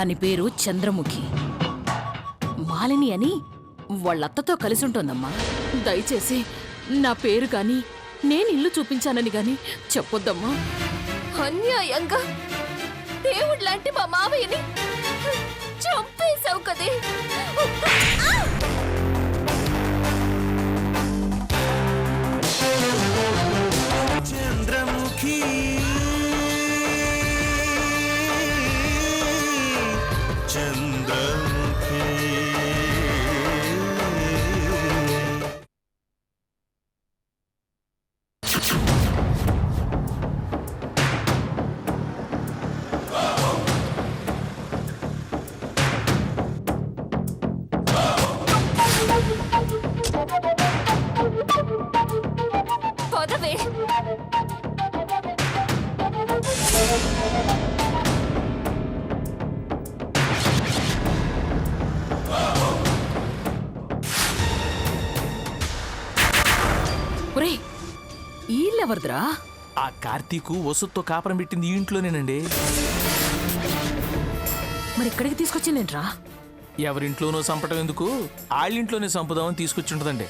దాని పేరు చంద్రముఖి. మాలిని అని వాళ్ళత్తతో కలిసి ఉంటోందమ్మా. దయచేసి నా పేరు గాని నేను ఇల్లు చూపించానని గాని చెప్పొద్దమ్మా. అన్యాయంగా దేవుడు లాంటి మా మావయ్యని చంపేశావు కదే. చంద్రముఖి చంద్రముఖి పదవే. ఒరే ఈళ్ళెవరిదిరా? ఆ కార్తీకు వసుతో కాపురం పెట్టింది ఈ ఇంట్లోనేనండి. మరి ఇక్కడికి తీసుకొచ్చిందేంట్రా? ఎవరింట్లోనో చంపటం ఎందుకు, వాళ్ళింట్లోనే చంపుదామని తీసుకొచ్చి ఉంటుందండి.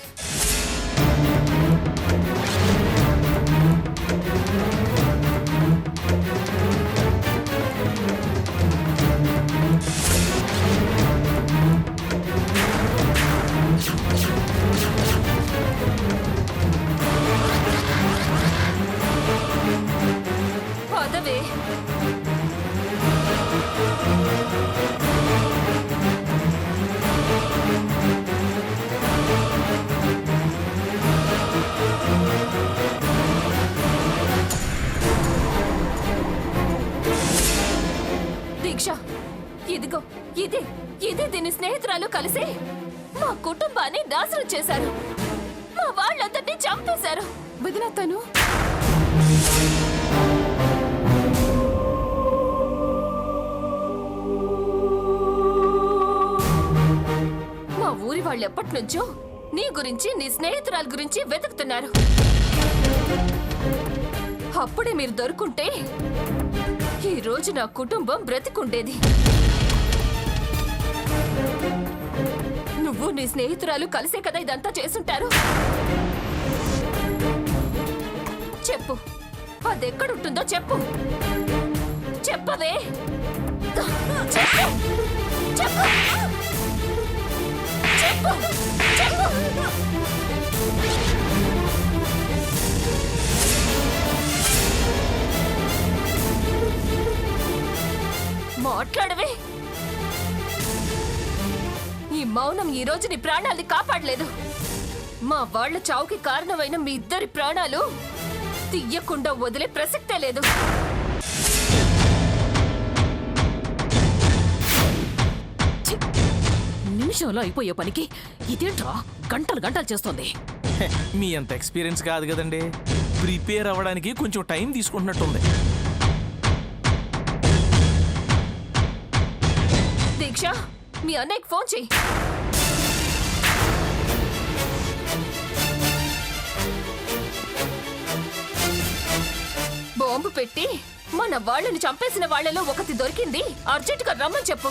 పదవే. దీక్ష, ఇదిగో ఇదే దీని స్నేహితురాలు కలిసి మా కుటుంబాన్ని నాశనం చేశారు. మా వాళ్ళందరినీ చంపేశారు. వదిలేస్తాను. మా ఊరి వాళ్ళు ఎప్పటి నుంచో నీ గురించి నీ స్నేహితురాల గురించి వెతుకుతున్నారు. అప్పుడే మీరు దొరుకుంటే ఈ రోజు నా కుటుంబం బ్రతికుండేది. నువ్వు నీ స్నేహితురాలు కలిసే కదా ఇదంతా చేసుంటారు. చెప్పు, అదెక్కడుంటుందో చెప్పు. చెప్పవే. చెప్పు. చెప్పు. చెప్పు. చెప్పు. మాట్లాడవే. ఈ మౌనం ఈ రోజు నీ ప్రాణాల్ని కాపాడలేదు. మా వాళ్ళ చావుకి కారణమైన మీ ఇద్దరి ప్రాణాలు తీయకుండా వదిలే ప్రసక్తే లేదు. నిమిషంలో అయిపోయే పనికి ఇదేంట్రా గంటలు గంటలు చేస్తోంది. మీ అంత ఎక్స్పీరియన్స్ కాదు కదండి, ప్రిపేర్ అవ్వడానికి కొంచెం టైం తీసుకుంటున్నట్టుంది. దీక్ష, మీ అన్నయ్యకి ఫోన్ చెయ్యి. బాంబు పెట్టి మన వాళ్ళని చంపేసిన వాళ్ళలో ఒకటి దొరికింది, అర్జెంటుగా రమ్మని చెప్పు.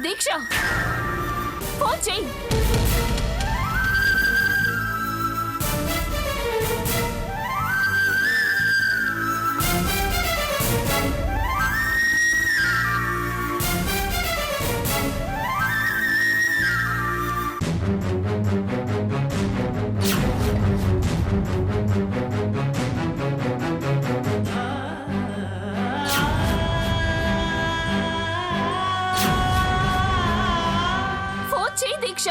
దీక్ష, ఫోన్ చెయ్యి. దీక్ష,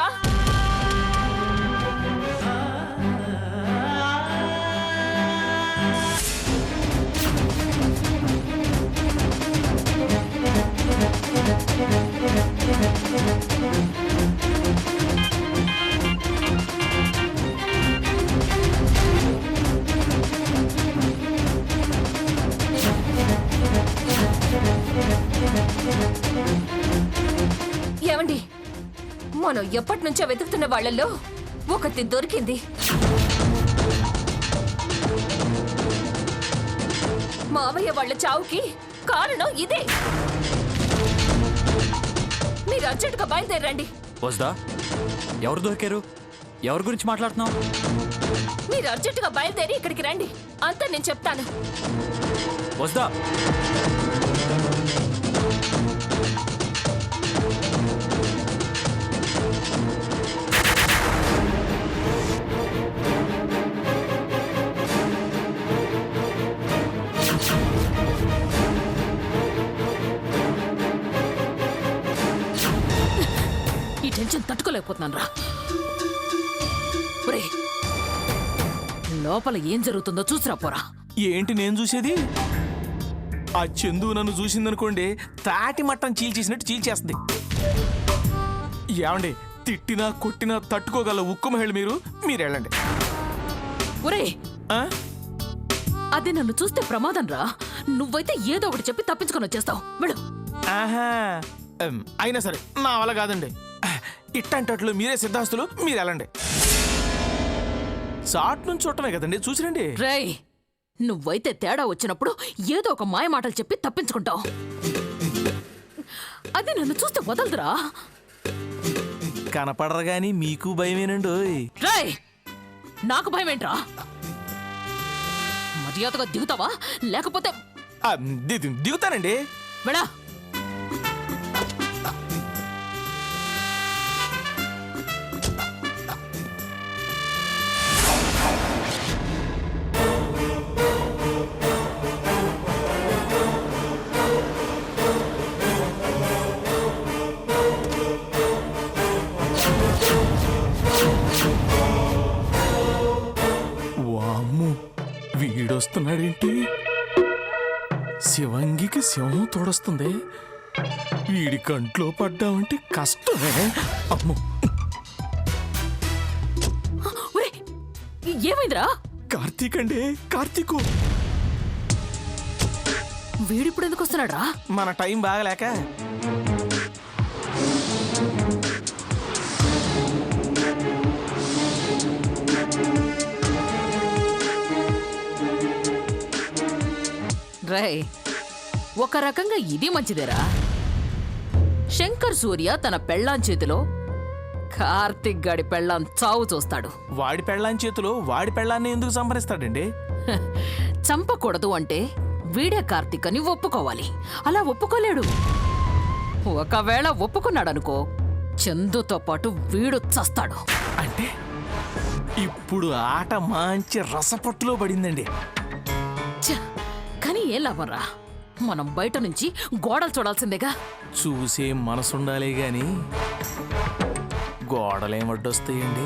ఏమండి, మనం ఎప్పటి నుంచో వెతుకుతున్న వాళ్ళల్లో ఒకటి దొరికింది. మావయ్య వాళ్ళ చావుకి కారణం ఇదే. మీరు అర్జెంటుగా బయలుదేరండి. వస్దా? ఎవరు దొరికారు? ఎవరి గురించి మాట్లాడుతున్నావు? మీరు అర్జెంటుగా బయలుదేరి ఇక్కడికి రండి, అంతా నేను చెప్తాను. వస్దా? ఈ టెన్షన్ తట్టుకోలేకపోతున్నాను రా. ఒరేయ్, లోపల ఏం జరుగుతుందో చూసిరా పోరా. ఏంటి నేను చూసేది? ఆ చందు నన్ను చూసిందనుకోండి, తాటి మట్టం చీల్చేసినట్టు చీల్చేస్తుంది. ఏమండి, తిట్టినా కొట్టినా తట్టుకోగల ఉక్కు మహిళ మీరు వెళ్ళండి. ఒరేయ్, ఆ? అది నన్ను చూస్తే ప్రమాదం రా. నువ్వైతే ఏదో ఒకటి చెప్పి తప్పించుకొని వచ్చేస్తావు. వెళ్ళు. ఆహా, అయినా సరే నా వల్ల కాదండి. ఇట్టంటట్లు మీరే సిద్ధాస్తులు, మీరు వెళ్ళండి. షార్ట్ నుంచి చూడటమే కదండి, చూసిరండి. రేయ్, నువ్వైతే తేడా వచ్చినప్పుడు ఏదో ఒక మాయ మాటలు చెప్పి తప్పించుకుంటావు. అది నన్ను చూస్తే వదలదురా. కనపడరు గాని మీకు భయమేనండి. రేయ్, నాకు భయం ఏంట్రా? మర్యాదగా దిగుతావా లేకపోతే దిగుతానండి. వెళ్ళా. వామ్ము, వీడొస్తున్నాడేంటి? శివంగికి సింహం తోడొస్తుంది. వీడి కంట్లో పడ్డామంటే కష్టమే. అమ్మో, ఒరేయ్, ఏమైందిరా? కార్తీక్ అండి, కార్తీకు. వీడిప్పుడు ఎందుకు వస్తున్నాడు రా? మన టైం బాగలేక. రేయ్, ఒక రకంగా ఇది మంచిదేరా. శంకర్ సూర్య తన పెళ్ళాం చేతిలో కార్తిక్ గాడి పెళ్ళాం చావు చూస్తాడు. వాడి పెళ్ళాం చేతిలో వాడి పెళ్ళాన్ని ఎందుకు సంహరిస్తాడండి? చంపకూడదు అంటే వీడే కార్తిక్ అని ఒప్పుకోవాలి. అలా ఒప్పుకోలేడు. ఒకవేళ ఒప్పుకున్నాడనుకో, చందుతో పాటు వీడు చస్తాడు. అంటే ఇప్పుడు ఆట మంచి రసపట్టులో పడిందండి. ఛ, కానీ ఏం లాభంరా? మనం బయట నుంచి గోడలు చూడాల్సిందేగా. చూసే మనసుండాలే గాని గోడలేం అడ్డొస్తాయండి.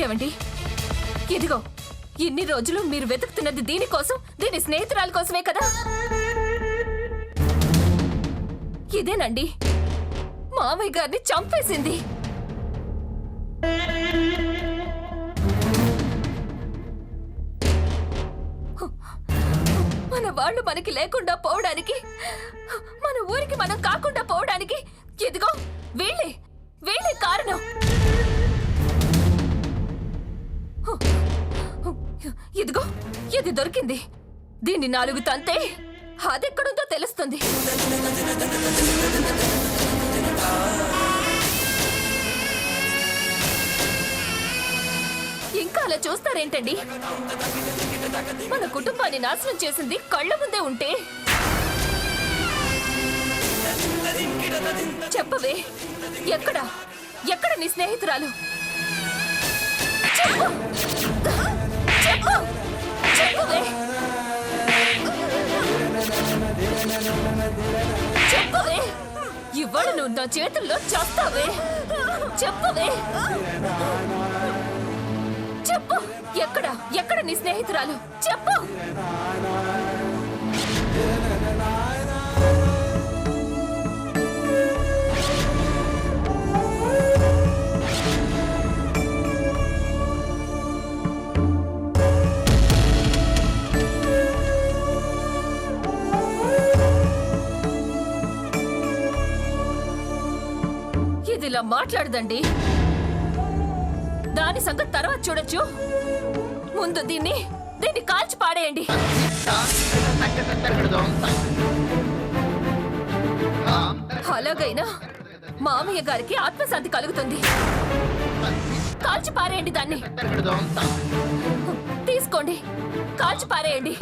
ఏమండి, ఇదిగో ఇన్ని రోజులు మీరు వెతుకుతున్నది దీనికోసం, దీని స్నేహితురాల కోసమే కదా? ఇదేనండి మామయ్య గారిని చంపేసింది. వాళ్ళు మనకి లేకుండా పోవడానికి, మన ఊరికి మనం కాకుండా పోవడానికి ఇదిగో వీళ్ళే వీళ్ళే కారణం. ఇదిగో ఇది దొరికింది. దీన్ని 4 తంతే అదెక్కడుందో తెలుస్తుంది. ఇంకా అలా చూస్తారేంటండి? మన కుటుంబాన్ని నాశనం చేసింది కళ్ళ ముందే ఉంటే చెప్పవే, ఎక్కడ ఎక్కడ నీ స్నేహితురాలు? చెప్పు చెప్పు చెప్పవే, చెప్పవే. ఇవాళ నువ్వు నా చేతుల్లో చేస్తావే. చెప్పవే, చెప్పు ఎక్కడ ఎక్కడ నీ స్నేహితురాలు? చెప్పు. ఇదిలా మాట్లాడదండి. దాని సంగతి తర్వాత చూడొచ్చు. ముందు దీన్ని కాల్చి పాడేయండి. అలాగైనా మామయ్య గారికి ఆత్మశాంతి కలుగుతుంది. కాల్చి పారేయండి దాన్ని. తీసుకోండి, కాల్చి పారేయండి.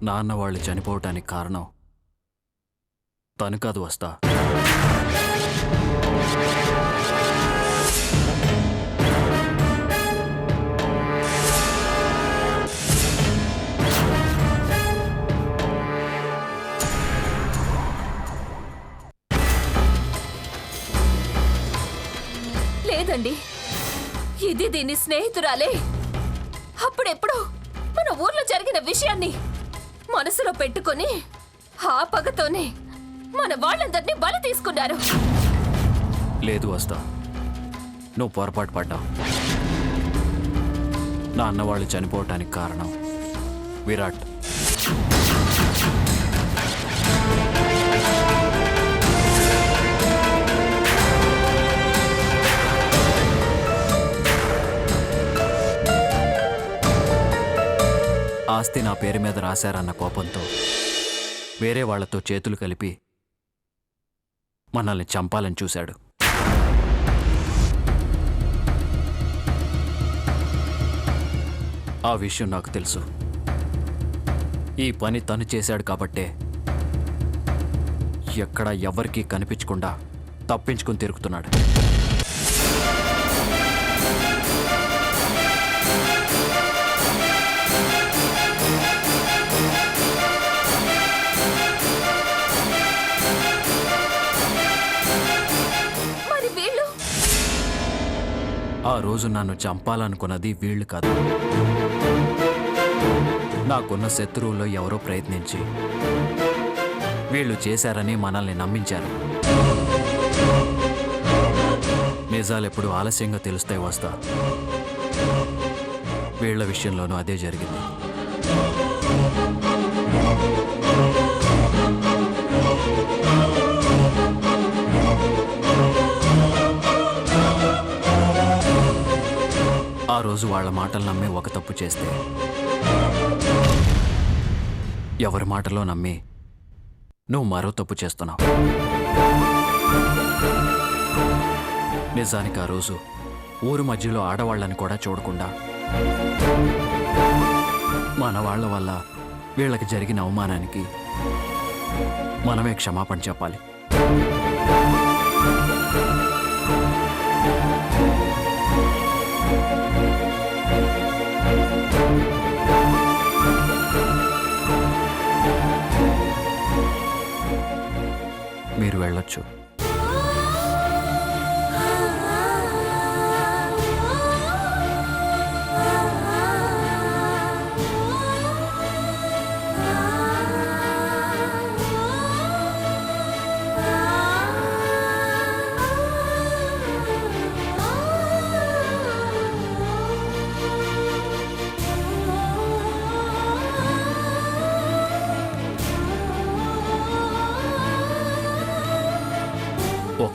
నాన్న వాళ్ళు చనిపోవటానికి కారణం తను కాదు వస్తా. లేదండి, ఇది దీని స్నేహితురాలే. అప్పుడెప్పుడు మన ఊర్లో జరిగిన విషయాన్ని మనసులో పెట్టుకొని ఆ పగతోనే మన వాళ్ళందరినీ బలి తీసుకున్నారు. లేదు వస్తా, నువ్వు పొరపాటు పడ్డావు. నా అన్న వాళ్ళు చనిపోవటానికి కారణం విరాట్. ఆస్తి నా పేరు మీద రాశారన్న కోపంతో వేరే వాళ్లతో చేతులు కలిపి మనల్ని చంపాలని చూశాడు. ఆ విషయం నాకు తెలుసు. ఈ పని తను చేశాడు కాబట్టే ఎక్కడ ఎవరికీ కనిపించకుండా తప్పించుకుని తిరుగుతున్నాడు. ఆ రోజు నన్ను చంపాలనుకున్నది వీళ్ళు కాదు. నాకున్న శత్రువుల్లో ఎవరో ప్రయత్నించి వీళ్ళు చేశారని మనల్ని నమ్మించారు. నిజాలెప్పుడు ఆలస్యంగా తెలుస్తాయి వస్తా. వీళ్ల విషయంలోనూ అదే జరిగింది. ఆ రోజు వాళ్ళ మాటలు నమ్మి ఒక తప్పు చేస్తే ఎవరి మాటలో నమ్మి నువ్వు మరో తప్పు చేస్తున్నావు. నిజానికి ఆ రోజు ఊరు మధ్యలో ఆడవాళ్ళని కూడా చూడకుండా మన వాళ్ళ వల్ల వీళ్ళకి జరిగిన అవమానానికి మనమే క్షమాపణ చెప్పాలి. మీరు వెళ్ళొచ్చు.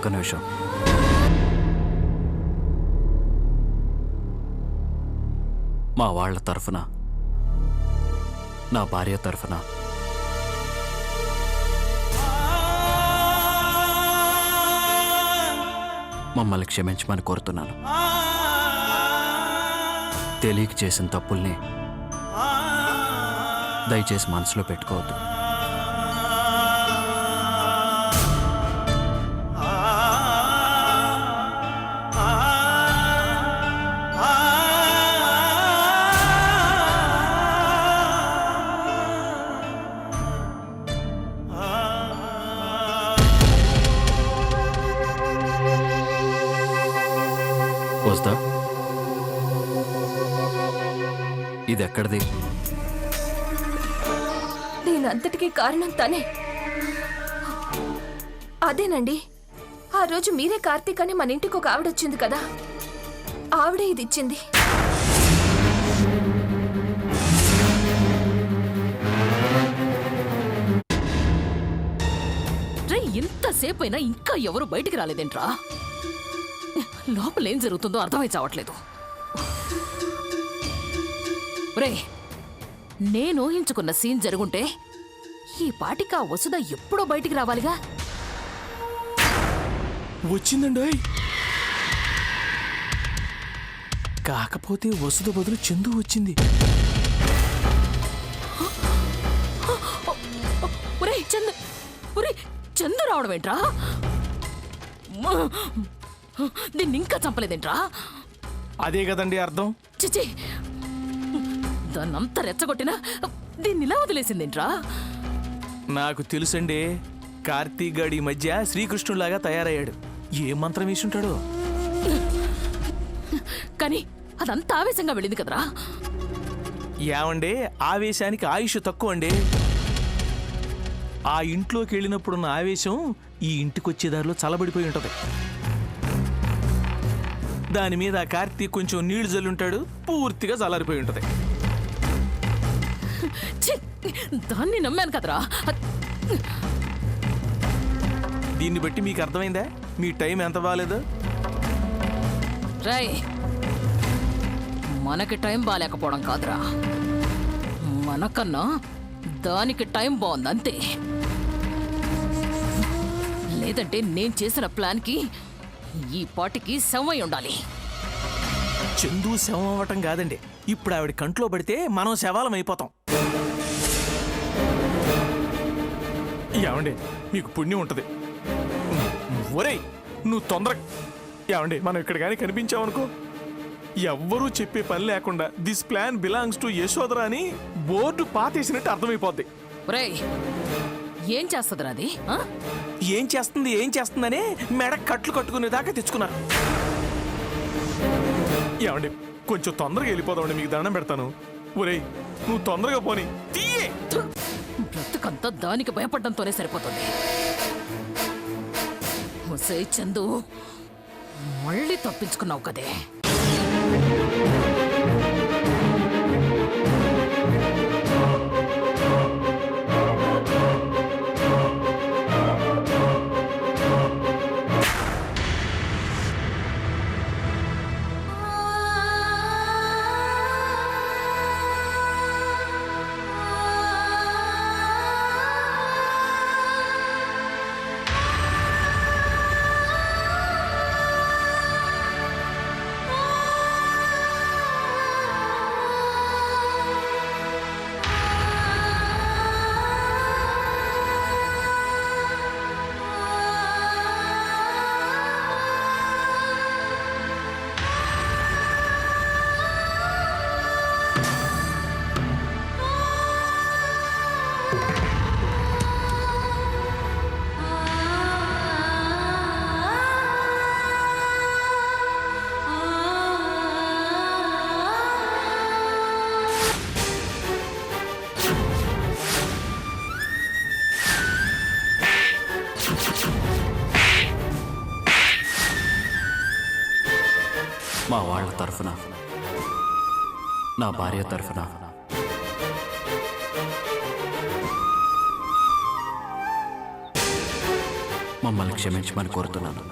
ఒక్క నిమిషం. మా వాళ్ళ తరఫున, నా భార్య తరఫున మమ్మల్ని క్షమించమని కోరుతున్నాను. తెలియక చేసిన తప్పుల్ని దయచేసి మనసులో పెట్టుకోవద్దు. వస్తా. ఇది ఎక్కడిది? దీనంతటికీ కారణం తనే. అదేనండి, ఆ రోజు మీరే కార్తీక్ అని మన ఇంటికి ఒక ఆవిడ వచ్చింది కదా, ఆవిడే ఇది ఇచ్చింది. రే, ఇంతసేపు అయినా ఇంకా ఎవరు బయటికి రాలేదేంట్రా? లోపల ఏం జరుగుతుందో అర్థమై చావట్లేదు. రే, నేను ఊహించుకున్న సీన్ జరుగుంటే ఈ పాటికి ఆ వసుధ ఎప్పుడో బయటికి రావాలిగా. వచ్చిందండి. కాకపోతే వసుధ బదులు చందు వచ్చింది. ఒరే చందు, ఒరే చందు రావడం ఏంట్రా? దీన్ని ఇంకా చంపలేదేంట్రా? అదే కదండి అర్థం. చిచి, దాన్నంతా రెచ్చగొట్టినా దీన్ని ఇలా వదిలేసిందేంట్రా? నాకు తెలుసండి, కార్తీక్ గాడి మధ్య శ్రీకృష్ణులాగా తయారయ్యాడు. ఏ మంత్రం వేసుంటాడో. కానీ అదంతా ఆవేశంగా వెళ్ళింది కదరా. ఏమండే, ఆవేశానికి ఆయుష్ తక్కువ అండి. ఆ ఇంట్లోకి వెళ్ళినప్పుడున్న ఆవేశం ఈ ఇంటికొచ్చేదారిలో చల్లబడిపోయి ఉంటది. దాని మీద కార్తీక్ కొంచెం నీళ్లు జల్లుంటాడు, పూర్తిగా చల్లారిపోయి ఉంటది. ఛీ, దాన్ని నమ్మాను కదరా. దీన్ని బట్టి మీకు అర్థమైందా మీ టైం ఎంత బాగాలేదో? రై, మనకి టైం బాగాలేకపోవడం కాదురా, మనకన్నా దానికి టైం బాగుంది అంతే. లేదంటే నేను చేసిన ప్లాన్కి ఈ పాటికి శవమై ఉండాలి. చందు శవం అవ్వటం కాదండి, ఇప్పుడు ఆవిడ కంట్లో పడితే మనం శవాలం అయిపోతాం. ఏమండి, మీకు పుణ్యం ఉంటది. ఒరేయ్, నువ్వు తొందరగా ఏమండి, మనం ఇక్కడ కానీ కనిపించావనుకో, ఎవ్వరూ చెప్పే పని లేకుండా this plan belongs to Yashodhara అని బోర్డు పాతేసినట్టు అర్థమైపోద్ది. ఒరేయ్, ఏం చేస్తుందిరా అది? ఆ? ఏం చేస్తుందనే మెడ కట్లు కట్టుకునేదాకా తెచ్చుకున్నారు. ఏమండి, కొంచెం తొందరగా వెళ్ళిపోదామండి, మీకు దండం పెడతాను. ఒరేయ్, నువ్వు తొందరగా పోనీ. తీయే. బ్రతుకంతా దానికి భయపడడంతోనే సరిపోతుంది. ఒసే చందు, మళ్ళీ తప్పించుకున్నావు కదే. మా వాళ్ళ తరఫున, నా భార్య తరఫున మమ్మల్ని క్షమించమని కోరుతున్నాను.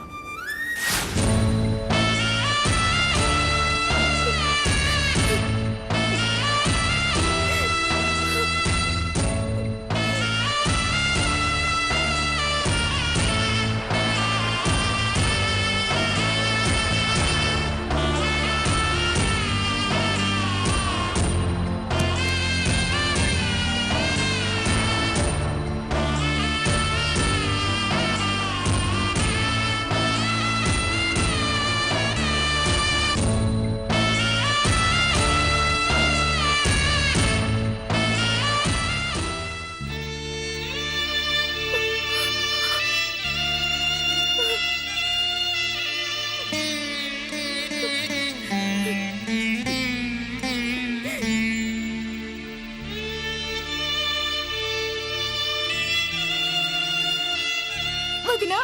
వదినా,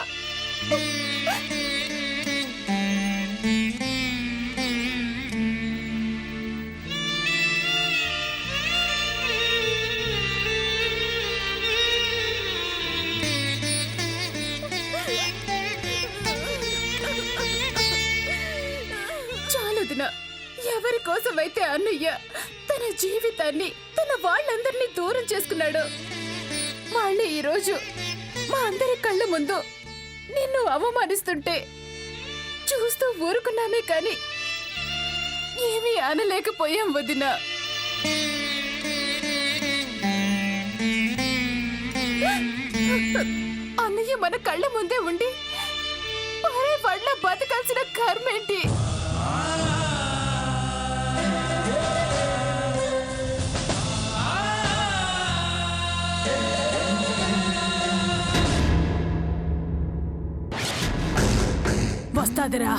చాలొదినా. ఎవరి కోసమైతే అన్నయ్య తన జీవితాన్ని, తన వాళ్ళందరినీ దూరం చేసుకున్నాడు, వాళ్ళే ఈరోజు మా అందరి కళ్ళ ముందు నిన్ను అవమానిస్తుంటే చూస్తూ ఊరుకున్నామే కాని ఏమీ అనలేకపోయాం వదినా. అన్నయ్య మన కళ్ళ ముందే ఉండి ఒరే వాళ్ళ బతకాల్సిన కర్మేంటి? వస్తాదిరా,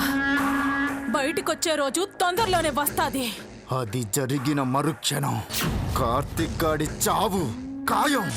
బయటికొచ్చే రోజు తొందరలోనే వస్తాది. అది జరిగిన మరుక్షణం కార్తిక్ గాడి చావు ఖాయం.